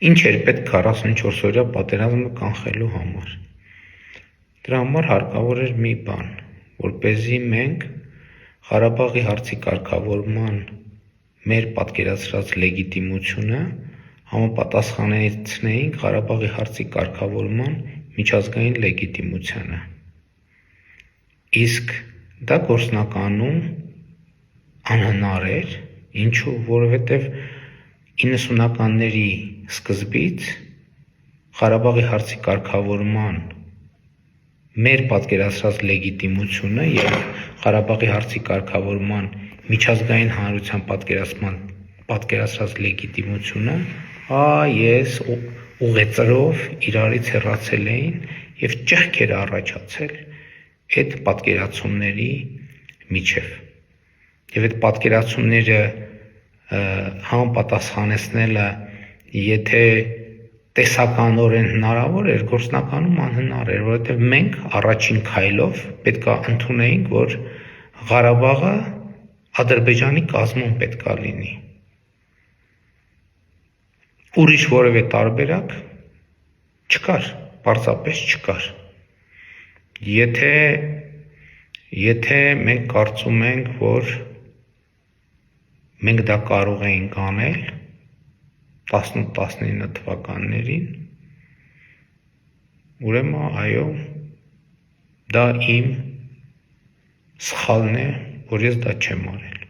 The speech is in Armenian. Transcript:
Ինչ էր պետք 44-օրյա պատերազմը կանխելու համար։ Դրա համար հարկավոր էր մի բան, որպեսզի մենք Ղարաբաղի հարցի կարգավորման մեր պատկերացրած լեգիտիմությունը համապատասխանեցնեինք Ղարաբաղի հարցի կարգավորման միջազգային լեգիտիմությանը։ Իսկ դա գործնականում անհնար էր, ինչու, որովհետև 90-ականների սկզբից Ղարաբաղի հարցի կարգավորման մեր պատկերացրած լեգիտիմությունը եւ Ղարաբաղի հարցի կարգավորման միջազգային հանրության պատկերացրած լեգիտիմությունը ես ուղեծրով իրարից հեռացել էին եւ ճեղք էր առաջացել այդ պատկերացումների միջև։ Եվ այդ պատկերացումները համապատասխանեցնելը եթե տեսականորեն հնարավոր էր, գործնականում անհնար էր, որովհետև մենք առաջին քայլով պետք է ընդունեինք, որ Ղարաբաղը Ադրբեջանի կազմում պետք է լինի։ Ուրիշ որևէ տարբերակ չկար, պարզապես չկար։ Եթե մենք կարծում ենք, որ մենք դա կարող էինք անել 18-19 թվականներին, ուրեմն այո, դա իմ սխալն է, որ ես դա չեմ արել։